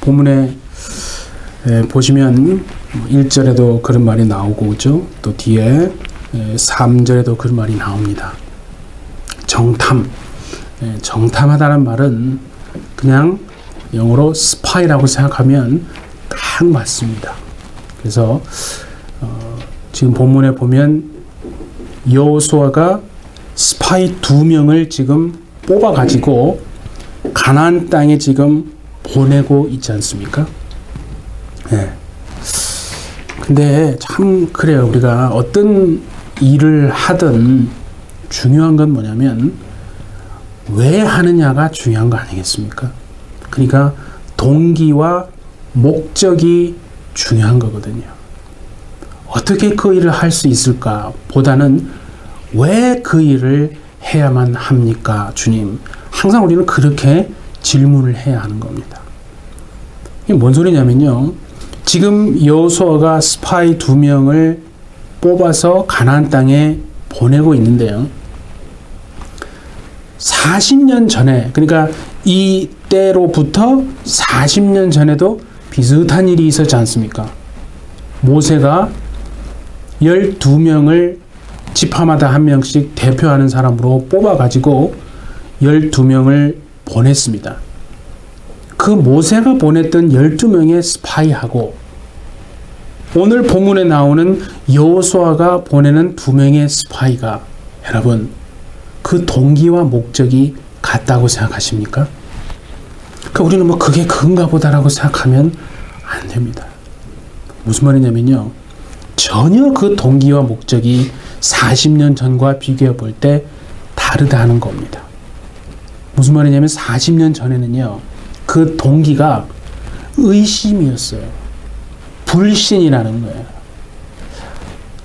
본문에 보시면 1절에도 그런 말이 나오고 그죠? 또 뒤에 3절에도 그런 말이 나옵니다. 정탐. 정탐하다는 말은 그냥 영어로 스파이라고 생각하면 딱 맞습니다. 그래서 지금 본문에 보면 여호수아가 스파이 2명을 지금 뽑아가지고 가나안 땅에 지금 보내고 있지 않습니까? 근데 참 그래요. 우리가 어떤 일을 하든 중요한 건 뭐냐면 왜 하느냐가 중요한 거 아니겠습니까? 그러니까 동기와 목적이 중요한 거거든요. 어떻게 그 일을 할 수 있을까 보다는 왜 그 일을 해야만 합니까, 주님? 항상 우리는 그렇게 질문을 해야 하는 겁니다. 이게 뭔 소리냐면요. 지금 여호수아가 스파이 2명을 뽑아서 가나안 땅에 보내고 있는데요. 40년 전에, 그러니까 이 때로부터 40년 전에도 비슷한 일이 있었지 않습니까? 모세가 12명을 지파마다 한 명씩 대표하는 사람으로 뽑아가지고 12명을 보냈습니다. 그 모세가 보냈던 12명의 스파이하고 오늘 본문에 나오는 여호수아가 보내는 2명의 스파이가 여러분 그 동기와 목적이 같다고 생각하십니까? 그러니까 우리는 뭐 그게 그건가 보다라고 생각하면 안 됩니다. 무슨 말이냐면요. 전혀 그 동기와 목적이 40년 전과 비교해 볼 때 다르다는 겁니다. 무슨 말이냐면 40년 전에는요. 그 동기가 의심이었어요. 불신이라는 거예요.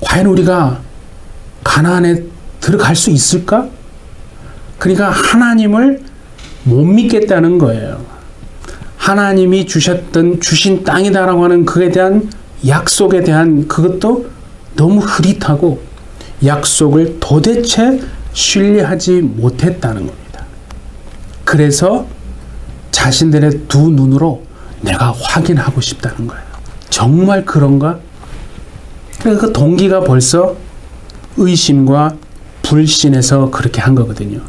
과연 우리가 가나안에 들어갈 수 있을까? 그러니까 하나님을 못 믿겠다는 거예요. 하나님이 주신 땅이다라고 하는 그에 대한 약속에 대한 그것도 너무 흐릿하고 약속을 도대체 신뢰하지 못했다는 겁니다. 그래서 자신들의 두 눈으로 내가 확인하고 싶다는 거예요. 정말 그런가? 그 동기가 벌써 의심과 불신에서 그렇게 한 거거든요.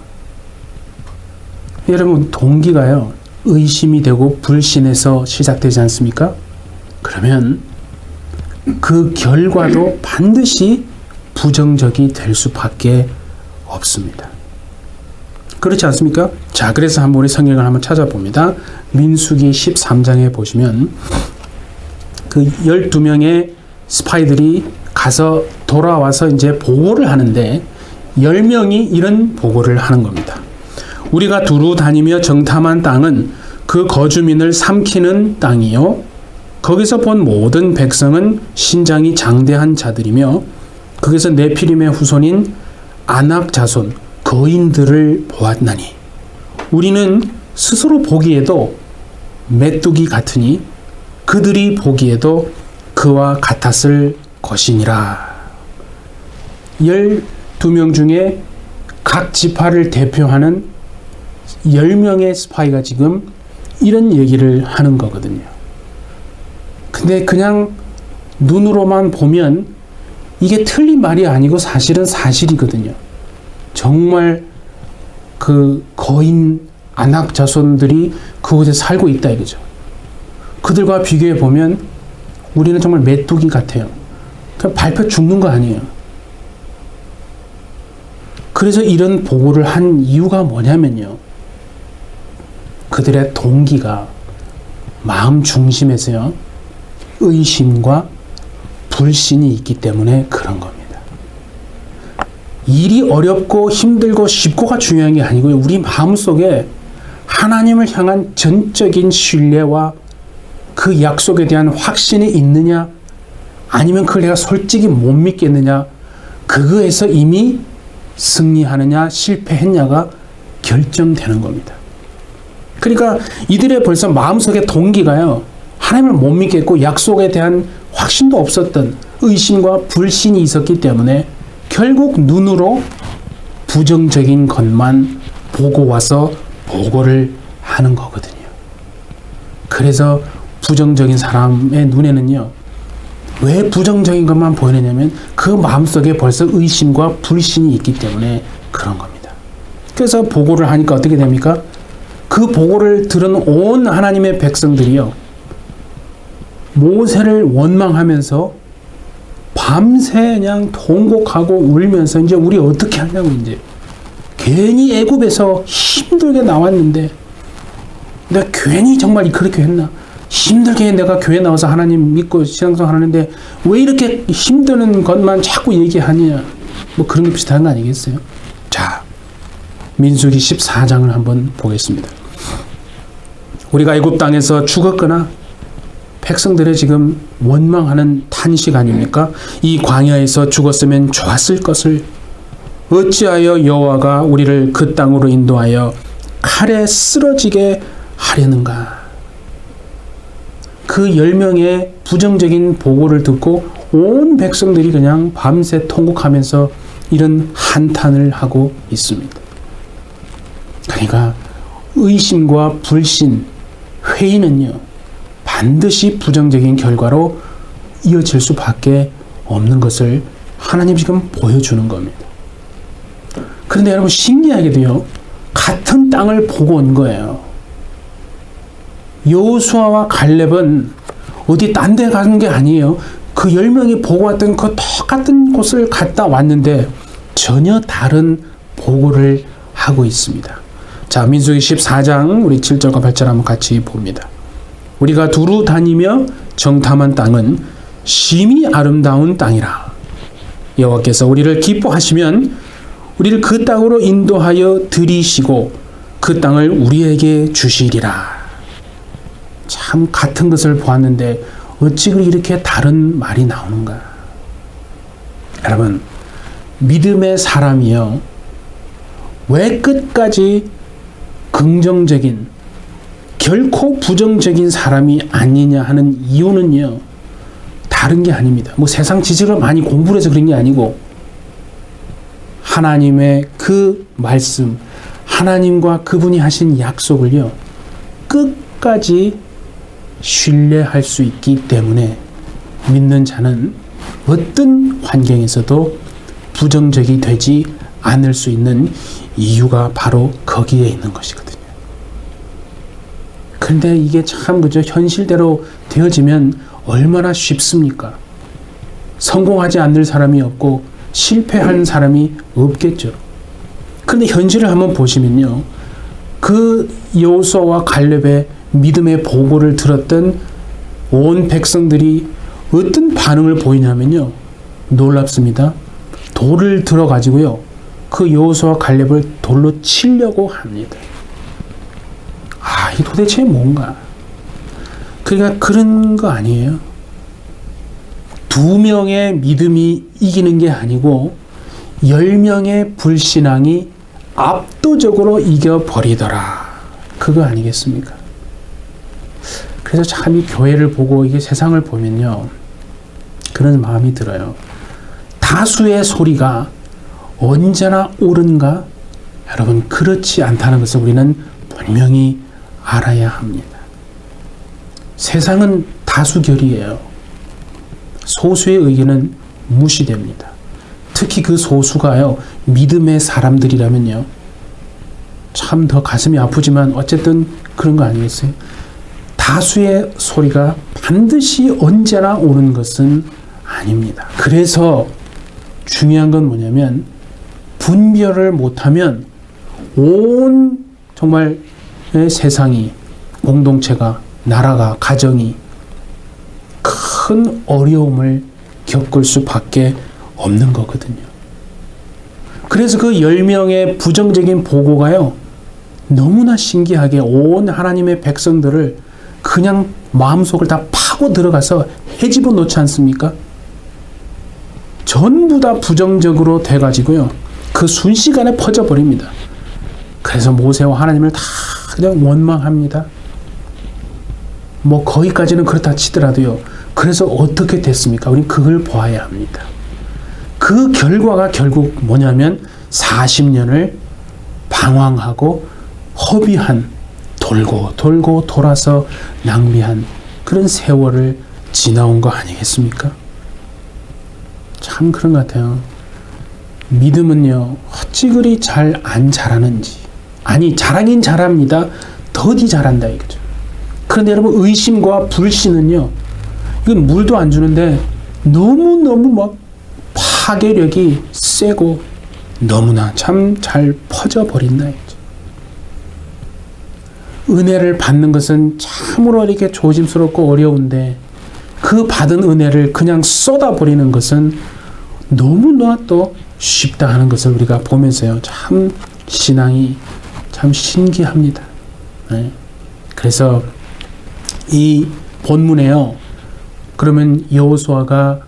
여러분 동기가요. 의심이 되고 불신에서 시작되지 않습니까? 그러면 그 결과도 반드시 부정적이 될 수밖에 없습니다. 그렇지 않습니까? 자, 그래서 한번 우리 성경을 한번 찾아봅니다. 민수기 13장에 보시면 그 12명의 스파이들이 가서 돌아와서 이제 보고를 하는데 10명이 이런 보고를 하는 겁니다. 우리가 두루 다니며 정탐한 땅은 그 거주민을 삼키는 땅이요. 거기서 본 모든 백성은 신장이 장대한 자들이며 거기서 네피림의 후손인 아낙 자손 거인들을 보았나니 우리는 스스로 보기에도 메뚜기 같으니 그들이 보기에도 그와 같았을 것이니라. 12명 중에 각 지파를 대표하는 10명의 스파이가 지금 이런 얘기를 하는 거거든요. 근데 그냥 눈으로만 보면 이게 틀린 말이 아니고 사실은 사실이거든요. 정말 그 거인 아낙 자손들이 그곳에 살고 있다 이거죠. 그들과 비교해 보면 우리는 정말 메뚜기 같아요. 그냥 밟혀 죽는 거 아니에요. 그래서 이런 보고를 한 이유가 뭐냐면요. 그들의 동기가 마음 중심에서요. 의심과 불신이 있기 때문에 그런 겁니다. 일이 어렵고 힘들고 쉽고가 중요한 게 아니고요. 우리 마음속에 하나님을 향한 전적인 신뢰와 그 약속에 대한 확신이 있느냐 아니면 그걸 내가 솔직히 못 믿겠느냐 그거에서 이미 승리하느냐 실패했냐가 결정되는 겁니다. 그러니까 이들의 벌써 마음속의 동기가요. 하나님을 못 믿겠고 약속에 대한 확신도 없었던 의심과 불신이 있었기 때문에 결국 눈으로 부정적인 것만 보고 와서 보고를 하는 거거든요. 그래서 부정적인 사람의 눈에는요, 왜 부정적인 것만 보이느냐면 그 마음속에 벌써 의심과 불신이 있기 때문에 그런 겁니다. 그래서 보고를 하니까 어떻게 됩니까? 그 보고를 들은 온 하나님의 백성들이요, 모세를 원망하면서 밤새 그냥 통곡하고 울면서 이제 우리 어떻게 하냐고, 이제 괜히 애굽에서 힘들게 나왔는데 내가 괜히 정말 그렇게 했나? 힘들게 내가 교회 나와서 하나님 믿고 신앙생활 하는데 왜 이렇게 힘드는 것만 자꾸 얘기하냐? 뭐 그런 게 비슷한 거 아니겠어요? 자, 민수기 14장을 한번 보겠습니다. 우리가 애굽 땅에서 죽었거나 백성들의 지금 원망하는 탄식 아닙니까? 이 광야에서 죽었으면 좋았을 것을 어찌하여 여호와가 우리를 그 땅으로 인도하여 칼에 쓰러지게 하려는가? 그 10명의 부정적인 보고를 듣고 온 백성들이 그냥 밤새 통곡하면서 이런 한탄을 하고 있습니다. 그러니까 의심과 불신, 회의는요, 반드시 부정적인 결과로 이어질 수밖에 없는 것을 하나님이 지금 보여주는 겁니다. 그런데 여러분, 신기하게도요, 같은 땅을 보고 온 거예요. 여호수아와 갈렙은 어디 딴 데 가는 게 아니에요. 그 10명이 보고 왔던 그 똑같은 곳을 갔다 왔는데 전혀 다른 보고를 하고 있습니다. 자, 민수기 14장 우리 7절과 8절 한번 같이 봅니다. 우리가 두루 다니며 정탐한 땅은 심히 아름다운 땅이라. 여호와께서 우리를 기뻐하시면 우리를 그 땅으로 인도하여 들이시고 그 땅을 우리에게 주시리라. 참 같은 것을 보았는데 어찌 이렇게 다른 말이 나오는가? 여러분, 믿음의 사람이요, 왜 끝까지 긍정적인, 결코 부정적인 사람이 아니냐 하는 이유는요, 다른 게 아닙니다. 뭐 세상 지식을 많이 공부를 해서 그런 게 아니고 하나님의 그 말씀, 하나님과 그분이 하신 약속을요, 끝까지 신뢰할 수 있기 때문에 믿는 자는 어떤 환경에서도 부정적이 되지 않을 수 있는 이유가 바로 거기에 있는 것이거든요. 그런데 이게 참 그저 현실대로 되어지면 얼마나 쉽습니까? 성공하지 않을 사람이 없고 실패한 사람이 없겠죠. 그런데 현실을 한번 보시면요, 그 여호수아와 갈렙의 믿음의 보고를 들었던 온 백성들이 어떤 반응을 보이냐면요, 놀랍습니다. 돌을 들어가지고요, 그 여호수아와 갈렙을 돌로 치려고 합니다. 아, 이 도대체 뭔가? 그러니까 그런 거 아니에요. 2명의 믿음이 이기는 게 아니고 10명의 불신앙이 압도적으로 이겨버리더라. 그거 아니겠습니까? 그래서 참 이 교회를 보고 이게 세상을 보면요, 그런 마음이 들어요. 다수의 소리가 언제나 옳은가? 여러분, 그렇지 않다는 것을 우리는 분명히 알아야 합니다. 세상은 다수결이에요. 소수의 의견은 무시됩니다. 특히 그 소수가요, 믿음의 사람들이라면요, 참 더 가슴이 아프지만 어쨌든 그런 거 아니겠어요? 다수의 소리가 반드시 언제나 옳은 것은 아닙니다. 그래서 중요한 건 뭐냐면, 분별을 못하면 온 정말 세상이, 공동체가, 나라가, 가정이 큰 어려움을 겪을 수밖에 없는 거거든요. 그래서 그 10명의 부정적인 보고가요, 너무나 신기하게 온 하나님의 백성들을 그냥 마음속을 다 파고 들어가서 헤집어 놓지 않습니까? 전부 다 부정적으로 돼가지고요, 그 순식간에 퍼져버립니다. 그래서 모세와 하나님을 다 그냥 원망합니다. 뭐 거기까지는 그렇다 치더라도요, 그래서 어떻게 됐습니까? 우리는 그걸 보아야 합니다. 그 결과가 결국 뭐냐면 40년을 방황하고 허비한, 돌고 돌고 돌아서 낭비한 그런 세월을 지나온 거 아니겠습니까? 참 그런 것 같아요. 믿음은요, 어찌 그리 잘 안 자라는지. 아니, 자라긴 잘합니다. 더디 잘한다 이거죠. 그런데 여러분, 의심과 불신은요, 이건 물도 안 주는데 너무너무 막 파괴력이 세고 너무나 참 잘 퍼져버린다 이거죠. 은혜를 받는 것은 참으로 이렇게 조심스럽고 어려운데 그 받은 은혜를 그냥 쏟아버리는 것은 너무나 또 쉽다 하는 것을 우리가 보면서요, 참 신앙이 참 신기합니다. 네. 그래서 이 본문에요, 그러면 여호수아가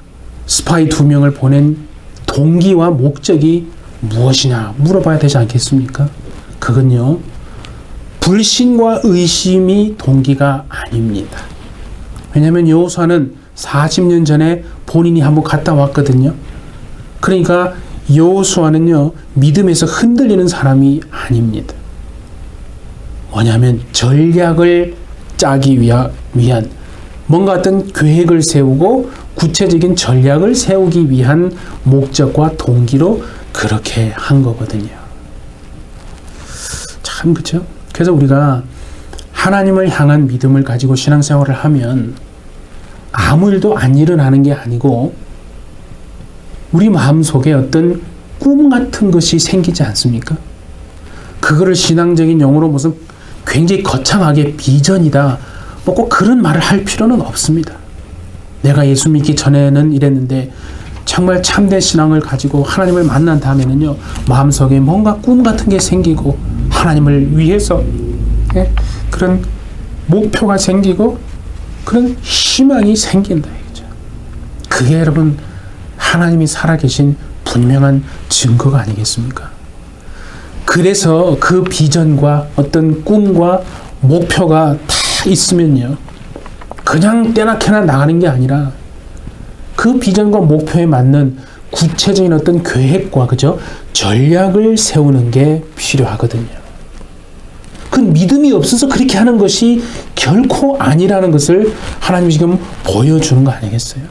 스파이 2명을 보낸 동기와 목적이 무엇이냐 물어봐야 되지 않겠습니까? 그건요, 불신과 의심이 동기가 아닙니다. 왜냐하면 여호수아는 40년 전에 본인이 한번 갔다 왔거든요. 그러니까 여호수아는요, 믿음에서 흔들리는 사람이 아닙니다. 뭐냐면 전략을 짜기 위한 뭔가 어떤 계획을 세우고 구체적인 전략을 세우기 위한 목적과 동기로 그렇게 한 거거든요. 참 그렇죠? 그래서 우리가 하나님을 향한 믿음을 가지고 신앙생활을 하면 아무 일도 안 일어나는 게 아니고 우리 마음속에 어떤 꿈 같은 것이 생기지 않습니까? 그거를 신앙적인 용어로 무슨 굉장히 거창하게 비전이다, 뭐 꼭 그런 말을 할 필요는 없습니다. 내가 예수 믿기 전에는 이랬는데 정말 참된 신앙을 가지고 하나님을 만난 다음에는요, 마음속에 뭔가 꿈 같은 게 생기고 하나님을 위해서 그런 목표가 생기고 그런 희망이 생긴다 이거죠. 그게 여러분 하나님이 살아계신 분명한 증거가 아니겠습니까? 그래서 그 비전과 어떤 꿈과 목표가 다 있으면요, 그냥 때나케나 나가는 게 아니라 그 비전과 목표에 맞는 구체적인 어떤 계획과 그죠? 전략을 세우는 게 필요하거든요. 그 믿음이 없어서 그렇게 하는 것이 결코 아니라는 것을 하나님이 지금 보여주는 거 아니겠어요?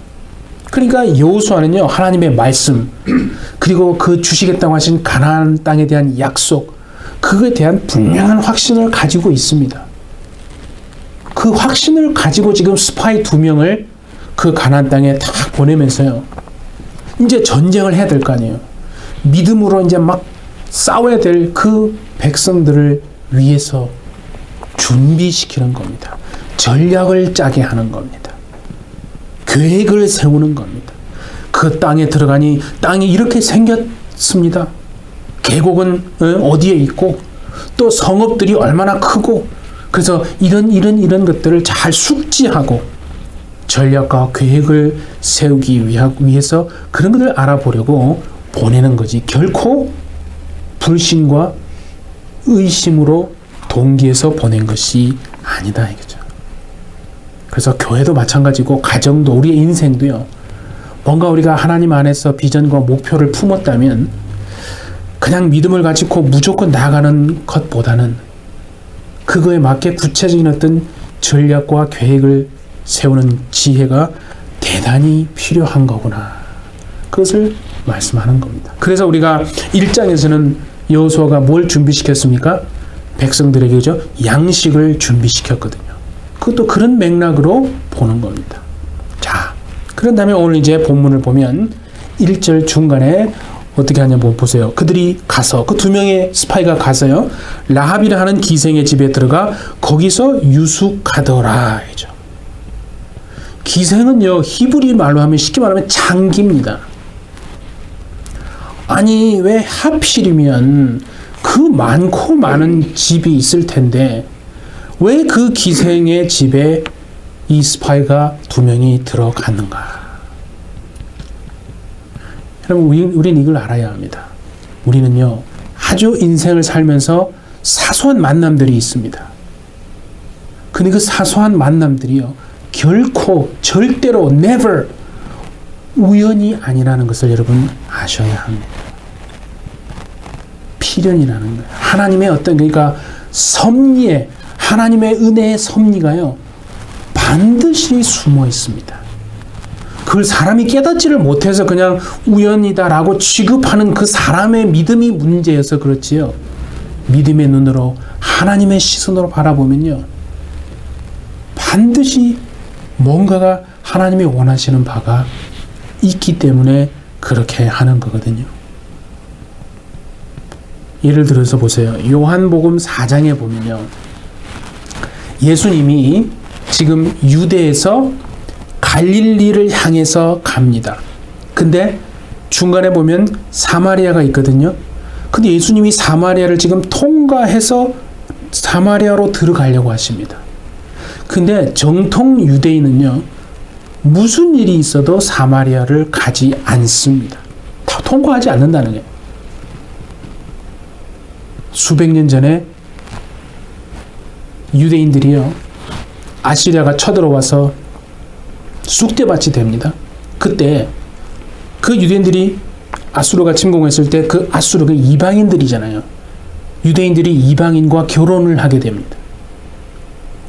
그러니까 여호수아는요, 하나님의 말씀 그리고 그 주시겠다고 하신 가나안 땅에 대한 약속, 그거에 대한 분명한 확신을 가지고 있습니다. 그 확신을 가지고 지금 스파이 2명을 그 가나안 땅에 딱 보내면서요, 이제 전쟁을 해야 될 거 아니에요. 믿음으로 이제 막 싸워야 될 그 백성들을 위해서 준비시키는 겁니다. 전략을 짜게 하는 겁니다. 계획을 세우는 겁니다. 그 땅에 들어가니 땅이 이렇게 생겼습니다. 계곡은 어디에 있고 또 성읍들이 얼마나 크고, 그래서 이런 것들을 잘 숙지하고 전략과 계획을 세우기 위해서 그런 것을 알아보려고 보내는 거지, 결코 불신과 의심으로 동기해서 보낸 것이 아니다 이거죠. 그래서 교회도 마찬가지고 가정도 우리의 인생도요, 뭔가 우리가 하나님 안에서 비전과 목표를 품었다면 그냥 믿음을 가지고 무조건 나아가는 것보다는 그거에 맞게 구체적인 어떤 전략과 계획을 세우는 지혜가 대단히 필요한 거구나, 그것을 말씀하는 겁니다. 그래서 우리가 1장에서는 여호수아가 뭘 준비시켰습니까? 백성들에게 그죠? 양식을 준비시켰거든요. 그것도 그런 맥락으로 보는 겁니다. 자, 그런 다음에 오늘 이제 본문을 보면 1절 중간에 어떻게 하냐 보세요. 그들이 가서 그 2명의 스파이가 가서요, 라합이라 하는 기생의 집에 들어가 거기서 유숙하더라 이죠. 기생은요, 히브리 말로 하면 쉽게 말하면 장기입니다. 아니 왜 하필이면 그 많고 많은 집이 있을 텐데 왜 그 기생의 집에 이 스파이가 2명이 들어갔는가? 여러분, 우리는 이걸 알아야 합니다. 우리는요, 아주 인생을 살면서 사소한 만남들이 있습니다. 근데 그 사소한 만남들이요, 결코 절대로 never 우연이 아니라는 것을 여러분 아셔야 합니다. 필연이라는 거예요. 하나님의 어떤, 그러니까 섭리에, 하나님의 은혜의 섭리가요, 반드시 숨어 있습니다. 그걸 사람이 깨닫지를 못해서 그냥 우연이다라고 취급하는 그 사람의 믿음이 문제여서 그렇지요. 믿음의 눈으로 하나님의 시선으로 바라보면요, 반드시 뭔가가 하나님이 원하시는 바가 있기 때문에 그렇게 하는 거거든요. 예를 들어서 보세요. 요한복음 4장에 보면요, 예수님이 지금 유대에서 갈릴리를 향해서 갑니다. 근데 중간에 보면 사마리아가 있거든요. 근데 예수님이 사마리아를 지금 통과해서 사마리아로 들어가려고 하십니다. 근데 정통 유대인은요, 무슨 일이 있어도 사마리아를 가지 않습니다. 다 통과하지 않는다는 거예요. 수백 년 전에 유대인들이요, 아시리아가 쳐들어와서 쑥대밭이 됩니다. 그때 그 유대인들이 아수르가 침공했을 때 그 아수르가 이방인들이잖아요. 유대인들이 이방인과 결혼을 하게 됩니다.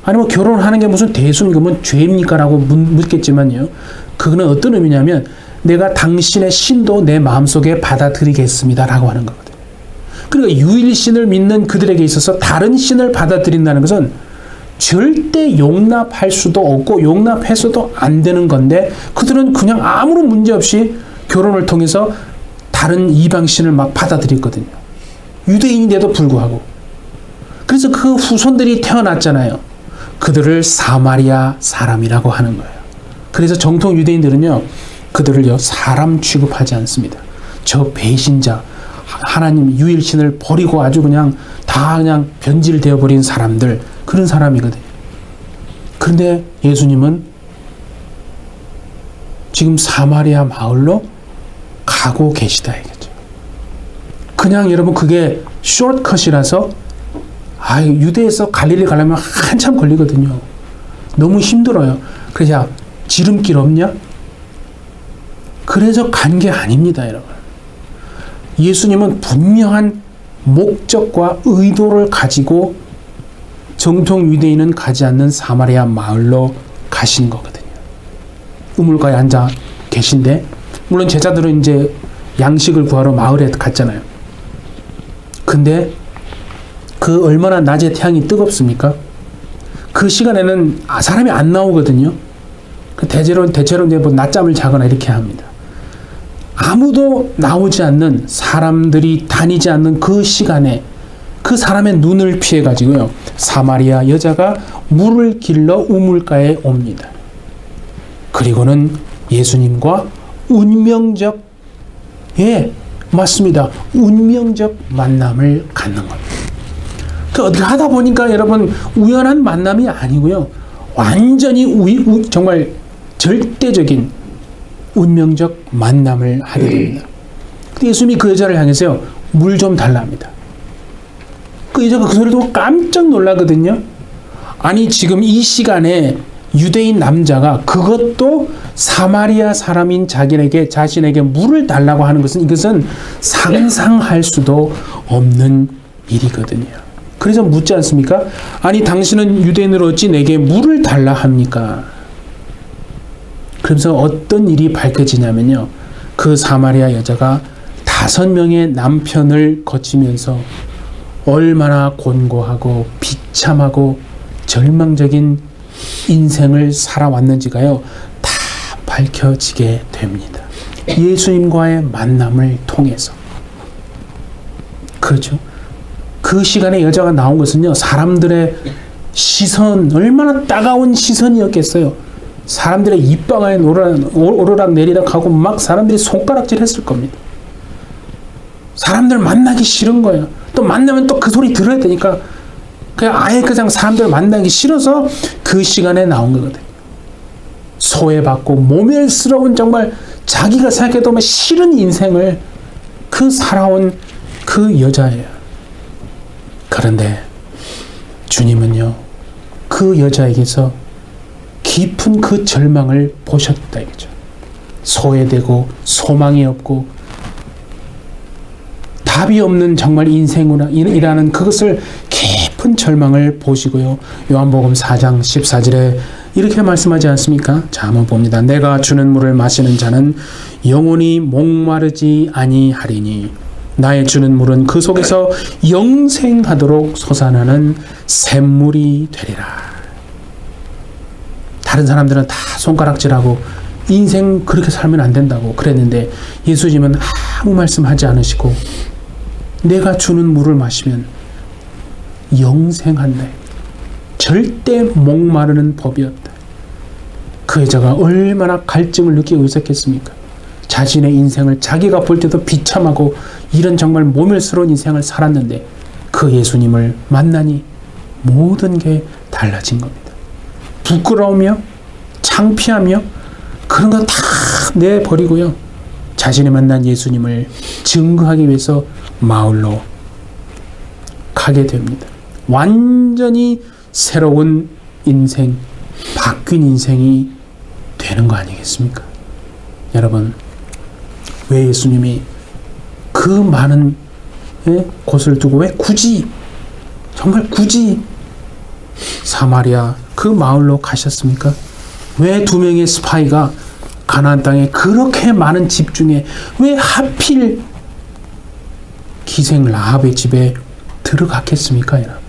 아니 뭐 결혼하는 게 무슨 대순금은 죄입니까? 라고 묻겠지만요, 그거는 어떤 의미냐면 내가 당신의 신도 내 마음속에 받아들이겠습니다 라고 하는 거거든요. 그러니까 유일신을 믿는 그들에게 있어서 다른 신을 받아들인다는 것은 절대 용납할 수도 없고 용납해서도 안 되는 건데, 그들은 그냥 아무런 문제 없이 결혼을 통해서 다른 이방신을 막 받아들였거든요. 유대인인데도 불구하고. 그래서 그 후손들이 태어났잖아요. 그들을 사마리아 사람이라고 하는 거예요. 그래서 정통 유대인들은요, 그들을요 사람 취급하지 않습니다. 저 배신자, 하나님 유일신을 버리고 아주 그냥 다 그냥 변질되어 버린 사람들, 그런 사람이거든요. 그런데 예수님은 지금 사마리아 마을로 가고 계시다 이거죠. 그냥 여러분 그게 숏컷이라서 유대에서 갈릴리 가려면 한참 걸리거든요. 너무 힘들어요. 그래서 지름길 없냐? 그래서 간 게 아닙니다, 여러분. 예수님은 분명한 목적과 의도를 가지고 정통 유대인은 가지 않는 사마리아 마을로 가신 거거든요. 우물가에 앉아 계신데, 물론 제자들은 이제 양식을 구하러 마을에 갔잖아요. 근데 그 얼마나 낮에 태양이 뜨겁습니까? 그 시간에는 사람이 안 나오거든요. 대체로 이제 뭐 낮잠을 자거나 이렇게 합니다. 아무도 나오지 않는, 사람들이 다니지 않는 그 시간에 그 사람의 눈을 피해 가지고요, 사마리아 여자가 물을 길러 우물가에 옵니다. 그리고는 예수님과 운명적, 맞습니다, 운명적 만남을 갖는 겁니다. 어떻게 하다 보니까 여러분 우연한 만남이 아니고요, 완전히 정말 절대적인 운명적 만남을 하게 됩니다. 근데 예수님이 그 여자를 향해서요, 물 좀 달라 합니다. 그 여자가 그 소리를 듣고 깜짝 놀라거든요. 아니 지금 이 시간에 유대인 남자가, 그것도 사마리아 사람인 자신에게 물을 달라고 하는 것은, 이것은 상상할 수도 없는 일이거든요. 그래서 묻지 않습니까? 아니 당신은 유대인으로 어찌 내게 물을 달라 합니까? 그러면서 어떤 일이 밝혀지냐면요, 그 사마리아 여자가 5명의 남편을 거치면서 얼마나 곤고하고 비참하고 절망적인 인생을 살아왔는지가요, 다 밝혀지게 됩니다. 예수님과의 만남을 통해서. 그렇죠? 그 시간에 여자가 나온 것은요, 사람들의 시선, 얼마나 따가운 시선이었겠어요. 사람들의 입방아에 오르락 내리락 하고 막 사람들이 손가락질 했을 겁니다. 사람들 만나기 싫은 거예요. 또 만나면 또 그 소리 들어야 되니까 그냥 아예 그냥 사람들 만나기 싫어서 그 시간에 나온 거거든요. 소외받고 모멸스러운, 정말 자기가 생각해도 싫은 인생을 살아온 그 여자예요. 그런데 주님은요, 그 여자에게서 깊은 그 절망을 보셨다 이거죠. 소외되고 소망이 없고 답이 없는 정말 인생이라는 그것을 깊은 절망을 보시고요, 요한복음 4장 14절에 이렇게 말씀하지 않습니까? 자, 한번 봅니다. 내가 주는 물을 마시는 자는 영원히 목마르지 아니하리니 나의 주는 물은 그 속에서 영생하도록 솟아나는 샘물이 되리라. 다른 사람들은 다 손가락질하고 인생 그렇게 살면 안 된다고 그랬는데 예수님은 아무 말씀하지 않으시고 내가 주는 물을 마시면 영생한다. 절대 목마르는 법이었다. 그 여자가 얼마나 갈증을 느끼고 있었겠습니까? 자신의 인생을 자기가 볼 때도 비참하고 이런 정말 모멸스러운 인생을 살았는데 그 예수님을 만나니 모든 게 달라진 겁니다. 부끄러우며 창피하며 그런 거 다 내버리고요. 자신이 만난 예수님을 증거하기 위해서 마을로 가게 됩니다. 완전히 새로운 인생, 바뀐 인생이 되는 거 아니겠습니까? 여러분, 왜 예수님이 그 많은 곳을 두고 왜 굳이, 정말 굳이 사마리아 그 마을로 가셨습니까? 왜 2명의 스파이가 가나안 땅에 그렇게 많은 집 중에 왜 하필 기생 라합의 집에 들어갔겠습니까, 여러분?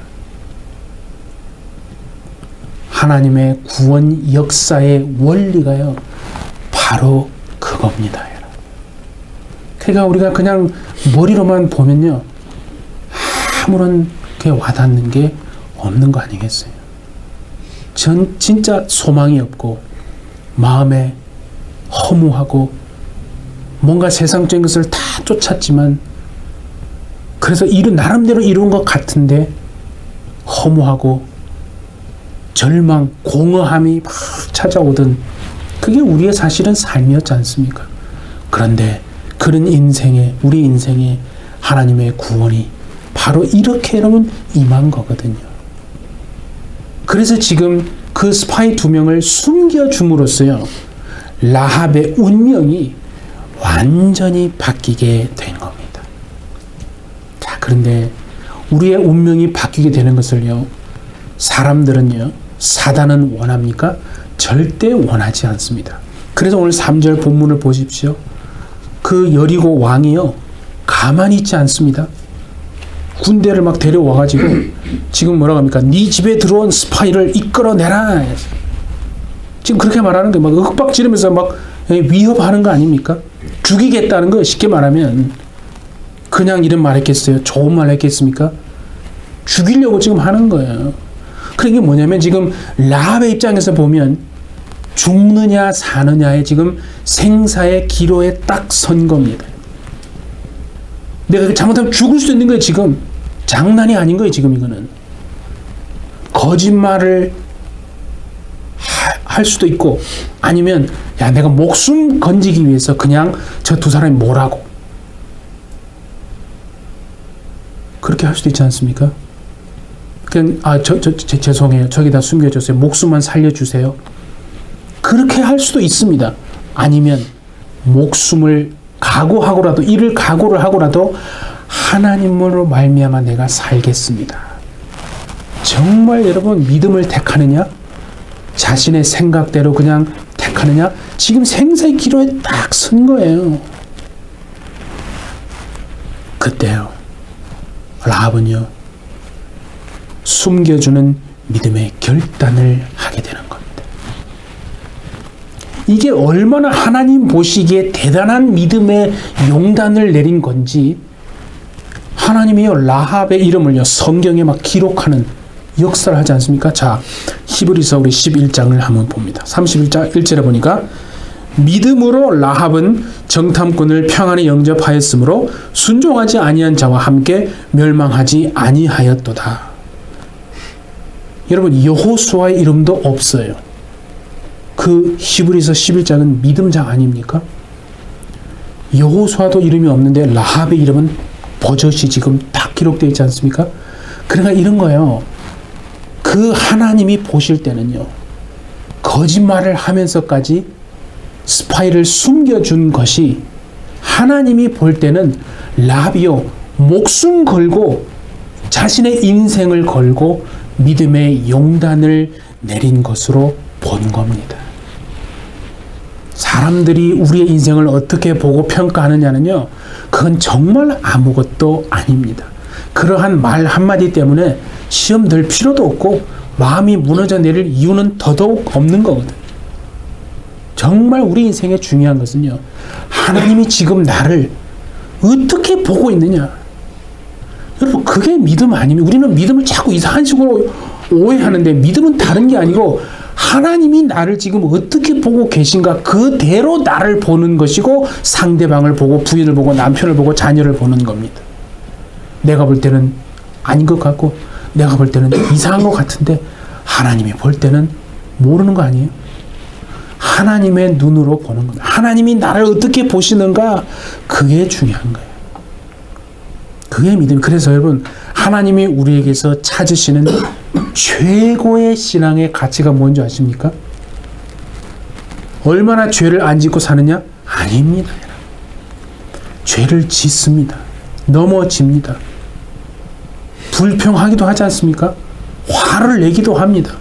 하나님의 구원 역사의 원리가요, 바로 그겁니다, 여러분. 그러니까 우리가 그냥 머리로만 보면요, 아무런 게 와닿는 게 없는 거 아니겠어요? 전 진짜 소망이 없고 마음에 허무하고 뭔가 세상적인 것을 다 쫓았지만 그래서 나름대로 이룬 것 같은데 허무하고 절망, 공허함이 막 찾아오던 그게 우리의 사실은 삶이었지 않습니까? 그런데 그런 우리 인생에 하나님의 구원이 바로 이렇게 여러분 임한 거거든요. 그래서 지금 그 스파이 2명을 숨겨줌으로써요, 라합의 운명이 완전히 바뀌게 된 겁니다. 자, 그런데 우리의 운명이 바뀌게 되는 것을요, 사람들은요, 사단은 원합니까? 절대 원하지 않습니다. 그래서 오늘 3절 본문을 보십시오. 그 여리고 왕이요, 가만히 있지 않습니다. 군대를 막 데려와가지고 지금 뭐라고 합니까? 네 집에 들어온 스파이를 이끌어내라. 지금 그렇게 말하는 게 막 윽박지르면서 막 위협하는 거 아닙니까? 죽이겠다는 거, 쉽게 말하면 그냥 이런 말 했겠어요? 좋은 말 했겠습니까? 죽이려고 지금 하는 거예요. 그게 뭐냐면 지금 라합의 입장에서 보면 죽느냐 사느냐의 지금 생사의 기로에 딱 선 겁니다. 내가 잘못하면 죽을 수도 있는 거예요. 지금 장난이 아닌 거예요. 지금 이거는 거짓말을 할 수도 있고, 아니면 야, 내가 목숨 건지기 위해서 그냥 저 2 사람이 뭐라고 그렇게 할 수도 있지 않습니까? 그냥 죄송해요, 저기다 숨겨줬어요, 목숨만 살려주세요, 그렇게 할 수도 있습니다. 아니면 목숨을 각오하고라도, 이를 각오를 하고라도 하나님으로 말미암아 내가 살겠습니다. 정말 여러분 믿음을 택하느냐, 자신의 생각대로 그냥 택하느냐, 지금 생사의 기로에 딱 선 거예요. 그때요, 라합은요, 숨겨주는 믿음의 결단을 하게 되는 겁니다. 이게 얼마나 하나님 보시기에 대단한 믿음의 용단을 내린 건지, 하나님이요, 라합의 이름을요, 성경에 막 기록하는 역사를 하지 않습니까? 자, 히브리서 우리 11장을 한번 봅니다. 31장 1절에 보니까 믿음으로 라합은 정탐꾼을 평안히 영접하였으므로 순종하지 아니한 자와 함께 멸망하지 아니하였도다. 여러분, 여호수아의 이름도 없어요. 그 히브리서 11장은 믿음장 아닙니까? 여호수아도 이름이 없는데 라합의 이름은 버젓이 지금 딱 기록되어 있지 않습니까? 그러니까 이런 거예요. 그 하나님이 보실 때는요, 거짓말을 하면서까지 스파이를 숨겨준 것이, 하나님이 볼 때는 라합이요, 목숨 걸고 자신의 인생을 걸고 믿음의 용단을 내린 것으로 본 겁니다. 사람들이 우리의 인생을 어떻게 보고 평가하느냐는요, 그건 정말 아무것도 아닙니다. 그러한 말 한마디 때문에 시험 들 필요도 없고 마음이 무너져 내릴 이유는 더더욱 없는 거거든. 정말 우리 인생에 중요한 것은요, 하나님이 지금 나를 어떻게 보고 있느냐. 여러분, 그게 믿음 아닙니까? 우리는 믿음을 자꾸 이상한 식으로 오해하는데, 믿음은 다른 게 아니고 하나님이 나를 지금 어떻게 보고 계신가, 그대로 나를 보는 것이고, 상대방을 보고 부인을 보고 남편을 보고 자녀를 보는 겁니다. 내가 볼 때는 아닌 것 같고, 내가 볼 때는 이상한 것 같은데 하나님이 볼 때는 모르는 거 아니에요? 하나님의 눈으로 보는 겁니다. 하나님이 나를 어떻게 보시는가, 그게 중요한 거예요. 그게 믿음. 그래서 여러분, 하나님이 우리에게서 찾으시는 최고의 신앙의 가치가 뭔지 아십니까? 얼마나 죄를 안 짓고 사느냐? 아닙니다. 죄를 짓습니다. 넘어집니다. 불평하기도 하지 않습니까? 화를 내기도 합니다.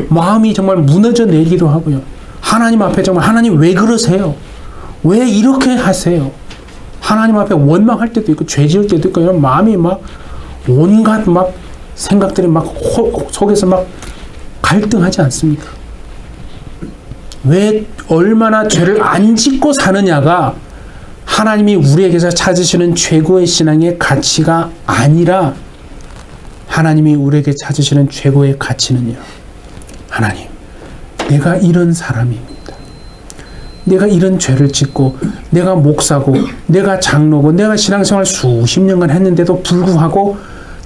마음이 정말 무너져 내리기도 하고요. 하나님 앞에 정말, 하나님 왜 그러세요? 왜 이렇게 하세요? 하나님 앞에 원망할 때도 있고 죄 지을 때도 있고, 이런 마음이 막 온갖 막 생각들이 막 속에서 막 갈등하지 않습니까? 왜 얼마나 죄를 안 짓고 사느냐가 하나님이 우리에게서 찾으시는 최고의 신앙의 가치가 아니라, 하나님이 우리에게 찾으시는 최고의 가치는요, 하나님, 내가 이런 사람입니다. 내가 이런 죄를 짓고, 내가 목사고, 내가 장로고, 내가 신앙생활 수십 년간 했는데도 불구하고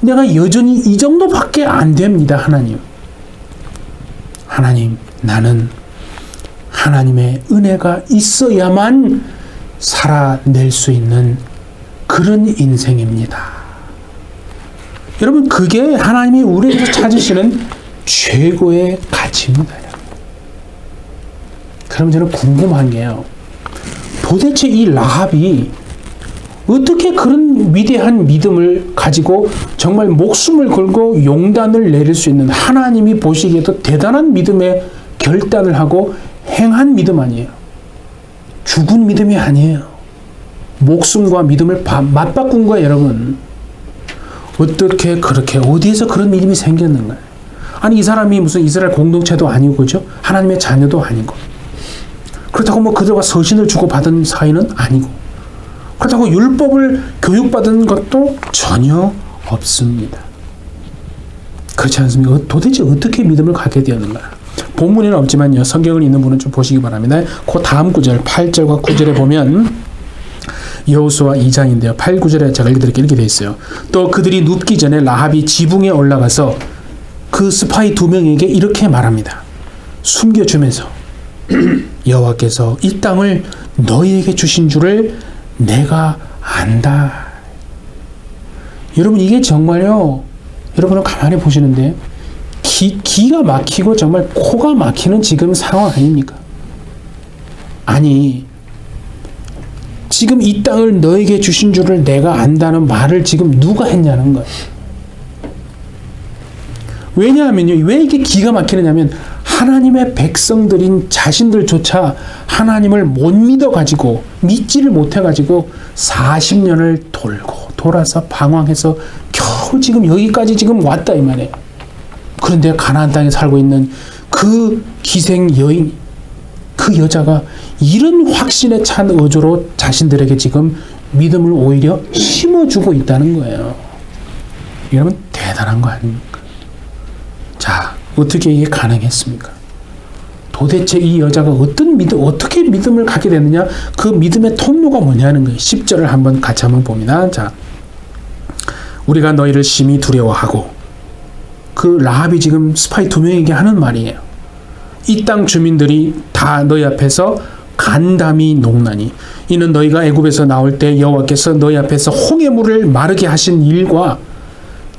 내가 여전히 이 정도밖에 안 됩니다. 하나님, 하나님, 나는 하나님의 은혜가 있어야만 살아낼 수 있는 그런 인생입니다. 여러분, 그게 하나님이 우리에게 찾으시는 최고의 가치입니다. 그럼 저는 궁금한 게요, 도대체 이 라합이 어떻게 그런 위대한 믿음을 가지고 정말 목숨을 걸고 용단을 내릴 수 있는, 하나님이 보시기에도 대단한 믿음의 결단을 하고 행한 믿음 아니에요? 죽은 믿음이 아니에요. 목숨과 믿음을 맞바꾼 거예요. 여러분, 어떻게 그렇게, 어디에서 그런 믿음이 생겼는가요? 아니, 이 사람이 무슨 이스라엘 공동체도 아니고, 그죠? 하나님의 자녀도 아니고, 그렇다고 뭐 그들과 서신을 주고받은 사이는 아니고, 그렇다고 율법을 교육받은 것도 전혀 없습니다. 그렇지 않습니까? 도대체 어떻게 믿음을 갖게 되었는가? 본문에는 없지만요, 성경을 읽는 분은 좀 보시기 바랍니다. 그 다음 구절 8절과 9절에 보면, 여호수아 2장인데요, 8, 9절에 제가 읽어드릴게 이렇게 되어 있어요. 또 그들이 눕기 전에 라합이 지붕에 올라가서 그 스파이 2명에게 이렇게 말합니다. 숨겨주면서, 여호와께서 이 땅을 너희에게 주신 줄을 내가 안다. 여러분, 이게 정말요, 여러분은 가만히 보시는데 기가 막히고 정말 코가 막히는 지금 상황 아닙니까? 아니, 지금 이 땅을 너에게 주신 줄을 내가 안다는 말을 지금 누가 했냐는 거예요. 왜냐하면요, 왜 이게 기가 막히느냐면, 하나님의 백성들인 자신들조차 하나님을 못 믿어가지고, 믿지를 못해가지고 40년을 돌고 돌아서 방황해서 겨우 지금 여기까지 지금 왔다 이 말이에요. 그런데 가나안 땅에 살고 있는 그 기생 여인, 그 여자가 이런 확신에 찬 어조로 자신들에게 지금 믿음을 오히려 심어주고 있다는 거예요. 여러분, 대단한 거 아닙니까? 자, 어떻게 이게 가능했습니까? 도대체 이 여자가 어떻게 믿음을 갖게 됐느냐? 그 믿음의 통로가 뭐냐는 거예요. 10절을 한번 같이 한번 봅니다. 자, 우리가 너희를 심히 두려워하고, 그 라합이 지금 스파이 2명에게 하는 말이에요. 이 땅 주민들이 다 너희 앞에서 간담이 녹나니, 이는 너희가 애굽에서 나올 때 여호와께서 너희 앞에서 홍해물을 마르게 하신 일과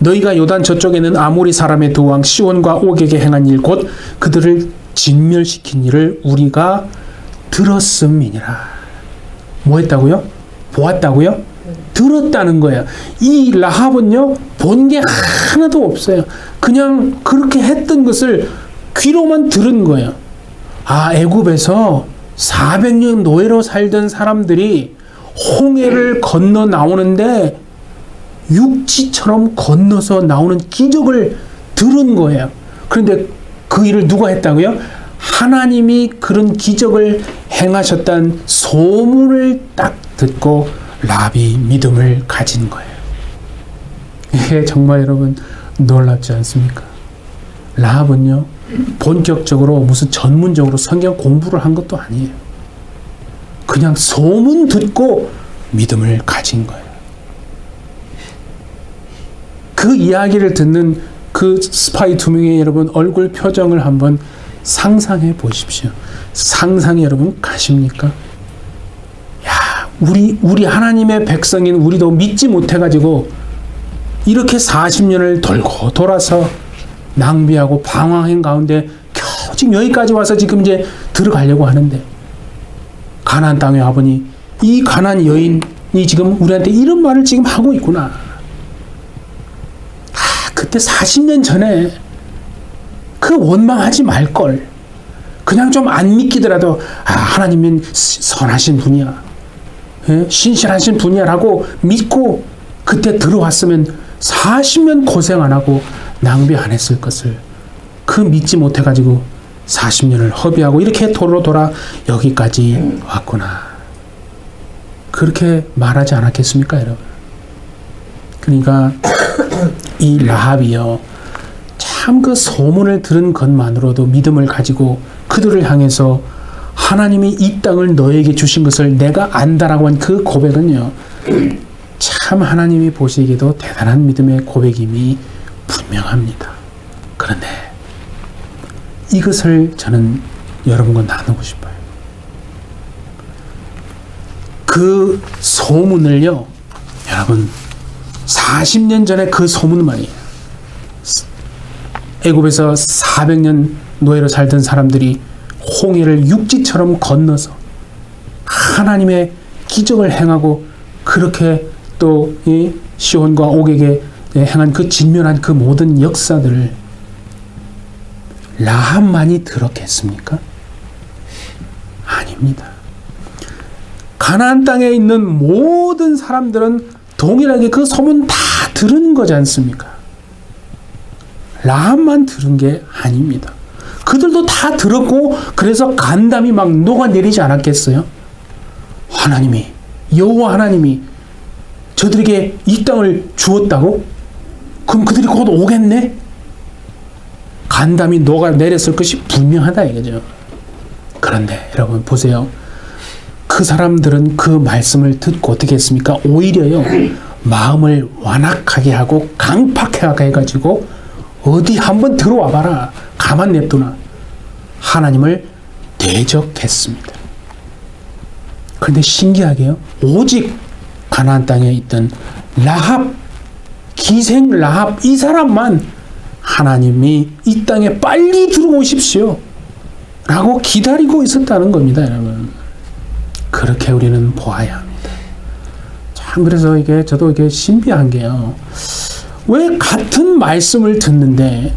너희가 요단 저쪽에 있는 아모리 사람의 두 왕 시온과 옥에게 행한 일, 곧 그들을 진멸시킨 일을 우리가 들었음이니라. 뭐 했다고요? 보았다고요? 들었다는 거예요. 이 라합은요, 본 게 하나도 없어요. 그냥 그렇게 했던 것을 귀로만 들은 거예요. 아, 애굽에서 400년 노예로 살던 사람들이 홍해를 건너 나오는데 육지처럼 건너서 나오는 기적을 들은 거예요. 그런데 그 일을 누가 했다고요? 하나님이 그런 기적을 행하셨다는 소문을 딱 듣고 라합이 믿음을 가진 거예요. 이게 정말 여러분 놀랍지 않습니까? 라합은요, 본격적으로 무슨 전문적으로 성경 공부를 한 것도 아니에요. 그냥 소문 듣고 믿음을 가진 거예요. 그 이야기를 듣는 그 스파이 두 명의 여러분 얼굴 표정을 한번 상상해 보십시오. 상상이 여러분 가십니까? 야, 우리 하나님의 백성인 우리도 믿지 못해가지고 이렇게 40년을 돌고 돌아서 낭비하고 방황한 가운데 겨우 지금 여기까지 와서 지금 이제 들어가려고 하는데, 가나안 땅에 와보니 이 가나안 여인이 지금 우리한테 이런 말을 지금 하고 있구나. 그때 40년 전에 그 원망하지 말걸. 그냥 좀 안 믿기더라도 하나님은 선하신 분이야, 신실하신 분이야 라고 믿고 그때 들어왔으면 40년 고생 안 하고 낭비 안 했을 것을, 그 믿지 못해가지고 40년을 허비하고 이렇게 도로 돌아 여기까지 왔구나. 그렇게 말하지 않았겠습니까, 여러분? 그러니까 이 라합이요, 참 그 소문을 들은 것만으로도 믿음을 가지고 그들을 향해서 하나님이 이 땅을 너에게 주신 것을 내가 안다라고 한 그 고백은요, 참 하나님이 보시기에도 대단한 믿음의 고백임이 분명합니다. 그런데 이것을 저는 여러분과 나누고 싶어요. 그 소문을요, 여러분 40년 전에 그 소문은 말이에요. 애굽에서 400년 노예로 살던 사람들이 홍해를 육지처럼 건너서 하나님의 기적을 행하고 그렇게 또 이 시온과 옥에게 행한 그 진멸한 그 모든 역사들을 라합만이 들었겠습니까? 아닙니다. 가나안 땅에 있는 모든 사람들은 동일하게 그 소문 다 들은 거지 않습니까? 라합만 들은 게 아닙니다. 그들도 다 들었고 그래서 간담이 막 녹아내리지 않았겠어요? 하나님이, 여호와 하나님이 저들에게 이 땅을 주었다고? 그럼 그들이 곧 오겠네? 간담이 녹아내렸을 것이 분명하다 이거죠. 그런데 여러분 보세요. 그 사람들은 그 말씀을 듣고 어떻게 했습니까? 오히려요, 마음을 완악하게 하고 강팍하게 해가지고 어디 한번 들어와 봐라, 가만 냅두나, 하나님을 대적했습니다. 그런데 신기하게요, 오직 가나안 땅에 있던 라합, 기생 라합, 이 사람만 하나님이 이 땅에 빨리 들어오십시오 라고 기다리고 있었다는 겁니다, 여러분. 그렇게 우리는 보아야 합니다. 참, 그래서 이게 저도 이게 신비한 게요, 왜 같은 말씀을 듣는데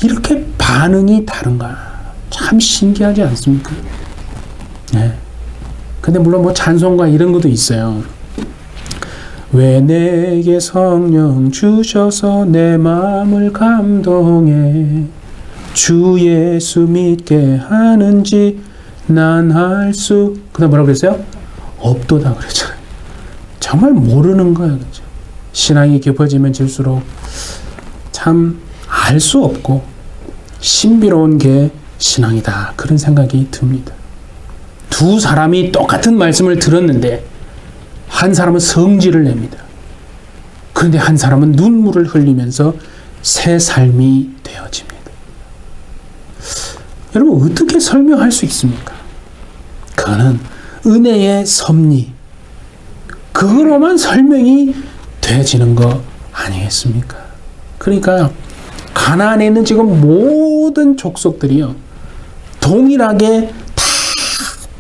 이렇게 반응이 다른가? 참 신기하지 않습니까? 네. 근데 물론 뭐 찬송가 이런 것도 있어요. 왜 내게 성령 주셔서 내 마음을 감동해 주 예수 믿게 하는지 난 할 수, 그다음 뭐라고 그랬어요? 없도다 그랬잖아요. 정말 모르는 거예요, 그렇죠? 신앙이 깊어지면 질수록 참 알 수 없고 신비로운 게 신앙이다, 그런 생각이 듭니다. 두 사람이 똑같은 말씀을 들었는데 한 사람은 성질을 냅니다. 그런데 한 사람은 눈물을 흘리면서 새 삶이 되어집니다. 여러분, 어떻게 설명할 수 있습니까? 그거는 은혜의 섭리, 그거로만 설명이 되어지는 거 아니겠습니까? 그러니까 가나안에 있는 지금 모든 족속들이요, 동일하게 다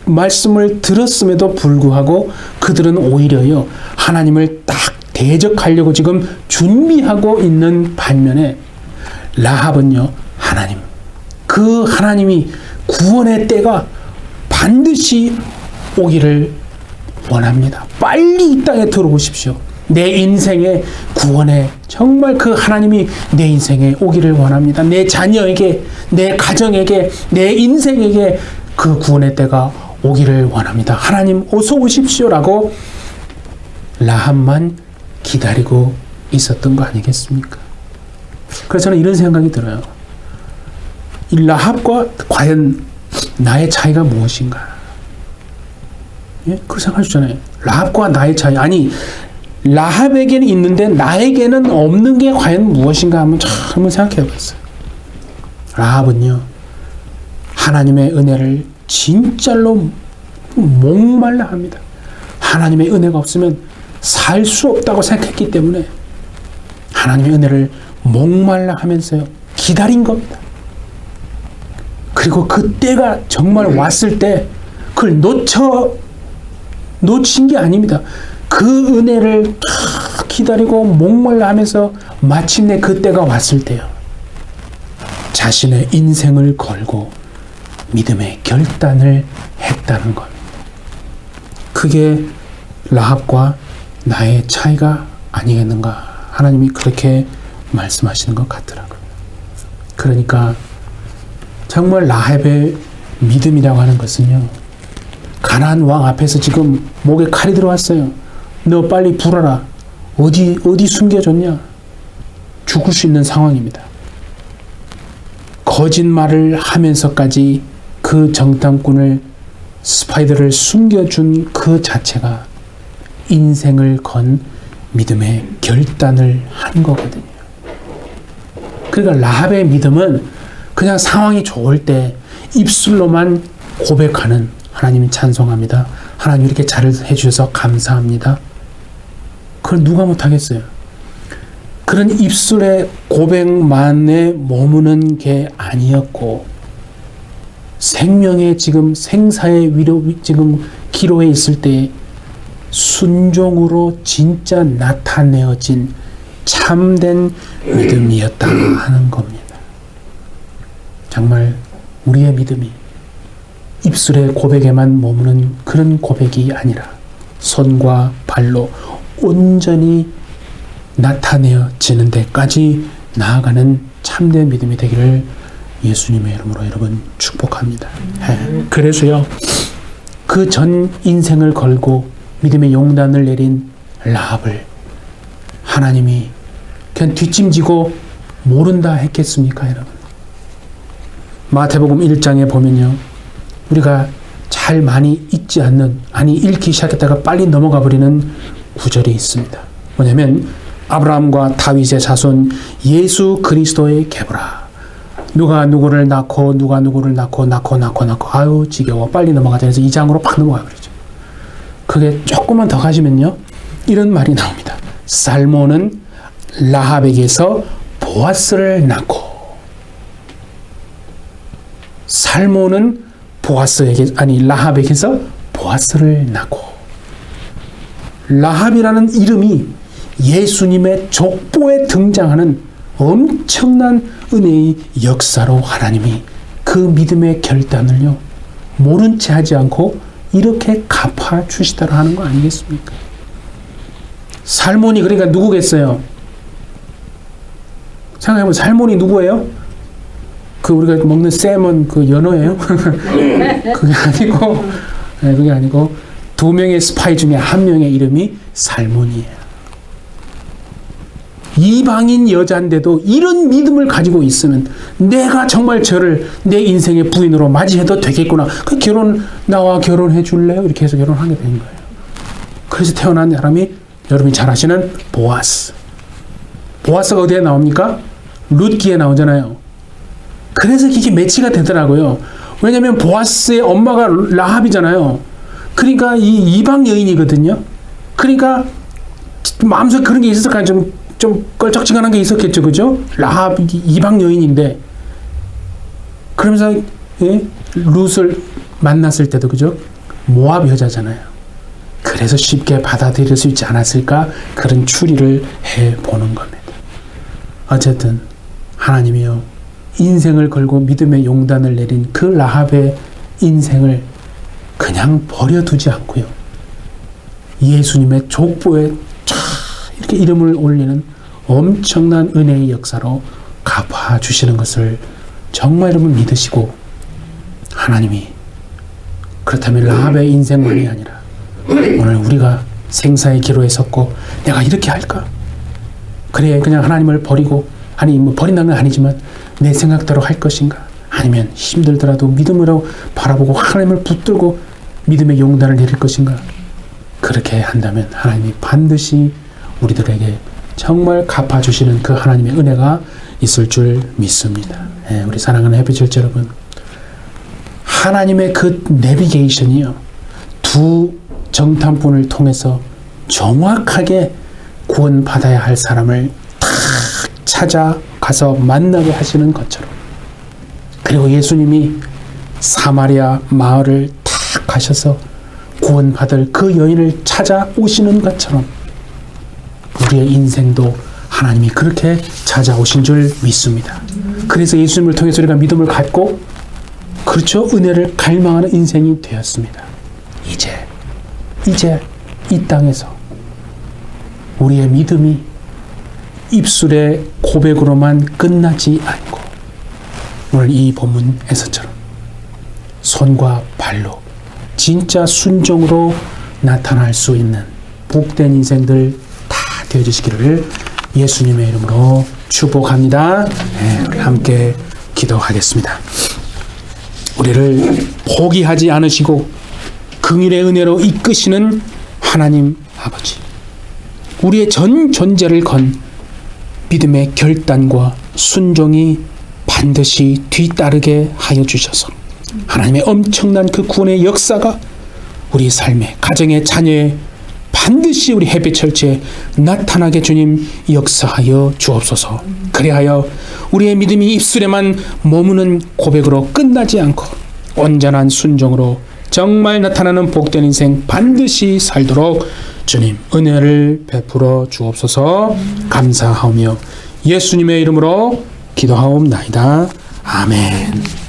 말씀을 들었음에도 불구하고 그들은 오히려요, 하나님을 딱 대적하려고 지금 준비하고 있는 반면에 라합은요, 하나님, 그 하나님이 구원의 때가 반드시 오기를 원합니다. 빨리 이 땅에 들어오십시오. 내 인생의 구원에 정말 그 하나님이 내 인생에 오기를 원합니다. 내 자녀에게, 내 가정에게, 내 인생에게 그 구원의 때가 오기를 원합니다. 하나님 어서 오십시오라고 라합만 기다리고 있었던 거 아니겠습니까? 그래서 저는 이런 생각이 들어요. 이 라합과 과연 나의 차이가 무엇인가? 예? 그 생각하시잖아요. 라합과 나의 차이. 아니, 라합에게는 있는데 나에게는 없는 게 과연 무엇인가 한번 생각해 봤어요. 라합은요, 하나님의 은혜를 진짜로 목말라 합니다. 하나님의 은혜가 없으면 살 수 없다고 생각했기 때문에 하나님의 은혜를 목말라 하면서요, 기다린 겁니다. 그리고 그 때가 정말 왔을 때 그걸 놓친 게 아닙니다. 그 은혜를 다 기다리고 목말라 하면서 마침내 그 때가 왔을 때요, 자신의 인생을 걸고 믿음의 결단을 했다는 겁니다. 그게 라합과 나의 차이가 아니겠는가, 하나님이 그렇게 말씀하시는 것 같더라고요. 그러니까 정말 라합의 믿음이라고 하는 것은요, 가나안 왕 앞에서 지금 목에 칼이 들어왔어요. 너 빨리 불어라. 어디 숨겨졌냐? 죽을 수 있는 상황입니다. 거짓말을 하면서까지 그 정탐꾼을, 스파이들을 숨겨준 그 자체가 인생을 건 믿음의 결단을 한 거거든요. 그러니까 라합의 믿음은 그냥 상황이 좋을 때 입술로만 고백하는, 하나님 찬송합니다, 하나님 이렇게 잘 해주셔서 감사합니다, 그걸 누가 못하겠어요. 그런 입술의 고백만에 머무는 게 아니었고, 생명의 지금 생사의 지금 기로에 있을 때 순종으로 진짜 나타내어진 참된 믿음이었다 하는 겁니다. 정말 우리의 믿음이 입술의 고백에만 머무는 그런 고백이 아니라 손과 발로 온전히 나타내어지는 데까지 나아가는 참된 믿음이 되기를 예수님의 이름으로 여러분 축복합니다. 그래서요, 그 전 인생을 걸고 믿음의 용단을 내린 라합을 하나님이 그냥 뒷짐지고 모른다 했겠습니까, 여러분? 마태복음 1장에 보면요, 우리가 잘 많이 읽지 않는, 아니 읽기 시작했다가 빨리 넘어가 버리는 구절이 있습니다. 뭐냐면 아브라함과 다윗의 자손 예수 그리스도의 계보라. 누가 누구를 낳고 누가 누구를 낳고 아유 지겨워, 빨리 넘어가자 해서 2장으로 팍 넘어가 버리죠. 그게 조금만 더 가시면요, 이런 말이 나옵니다. 살몬은 라합에게서 보아스를 낳고, 살몬은 라합에게서 보아스를 낳고, 라합이라는 이름이 예수님의 족보에 등장하는 엄청난 은혜의 역사로 하나님이 그 믿음의 결단을요, 모른 채 하지 않고 이렇게 갚아 주시더라 하는 거 아니겠습니까? 살몬이 그러니까 누구겠어요? 생각해보면 살몬이 누구예요? 그 우리가 먹는 세먼 그 연어예요? 그게 아니고 2명의 스파이 중에 1명의 이름이 살몬이에요. 이방인 여자인데도 이런 믿음을 가지고 있으면 내가 정말 저를 내 인생의 부인으로 맞이해도 되겠구나. 나와 결혼해 줄래요? 이렇게 해서 결혼하게 된 거예요. 그래서 태어난 사람이 여러분이 잘 아시는 보아스. 보아스가 어디에 나옵니까? 룻기에 나오잖아요. 그래서 이게 매치가 되더라고요. 왜냐하면 보아스의 엄마가 라합이잖아요. 그러니까 이 이방 여인이거든요. 그러니까 마음속에 그런 게 있었을까요? 좀 껄쩍지근한 게 있었겠죠, 그죠? 라합 이방 여인인데, 그러면서 룻을 만났을 때도 그죠? 모압 여자잖아요. 그래서 쉽게 받아들일 수 있지 않았을까? 그런 추리를 해 보는 겁니다. 어쨌든 하나님이요, 인생을 걸고 믿음의 용단을 내린 그 라합의 인생을 그냥 버려두지 않고요. 예수님의 족보에 쫙 이렇게 이름을 올리는 엄청난 은혜의 역사로 갚아주시는 것을 정말 여러분 믿으시고, 하나님이 그렇다면 라합의 인생만이 아니라 오늘 우리가 생사의 기로에 섰고 내가 이렇게 할까? 그래 그냥 하나님을 버리고, 아니 뭐 버린다는 건 아니지만 내 생각대로 할 것인가? 아니면 힘들더라도 믿음으로 바라보고 하나님을 붙들고 믿음의 용단을 내릴 것인가? 그렇게 한다면 하나님이 반드시 우리들에게 정말 갚아주시는 그 하나님의 은혜가 있을 줄 믿습니다. 우리 사랑하는 해피처치 여러분, 하나님의 그 내비게이션이요, 두 정탐꾼을 통해서 정확하게 구원받아야 할 사람을 딱 찾아가서 만나게 하시는 것처럼, 그리고 예수님이 사마리아 마을을 딱 가셔서 구원받을 그 여인을 찾아오시는 것처럼 우리의 인생도 하나님이 그렇게 찾아오신 줄 믿습니다. 그래서 예수님을 통해서 우리가 믿음을 갖고, 그렇죠, 은혜를 갈망하는 인생이 되었습니다. 이제 이 땅에서 우리의 믿음이 입술의 고백으로만 끝나지 않고 오늘 이 본문에서처럼 손과 발로 진짜 순종으로 나타날 수 있는 복된 인생들 다 되어주시기를 예수님의 이름으로 축복합니다. 우리 함께 기도하겠습니다. 우리를 포기하지 않으시고 긍휼의 은혜로 이끄시는 하나님 아버지, 우리의 전 존재를 건 믿음의 결단과 순종이 반드시 뒤따르게 하여 주셔서 하나님의 엄청난 그 구원의 역사가 우리 삶의 가정의 자녀의 반드시 우리 해피처치에 나타나게 주님 역사하여 주옵소서. 그리하여 우리의 믿음이 입술에만 머무는 고백으로 끝나지 않고 온전한 순종으로 정말 나타나는 복된 인생 반드시 살도록 주님 은혜를 베풀어 주옵소서. 감사하오며 예수님의 이름으로 기도하옵나이다. 아멘.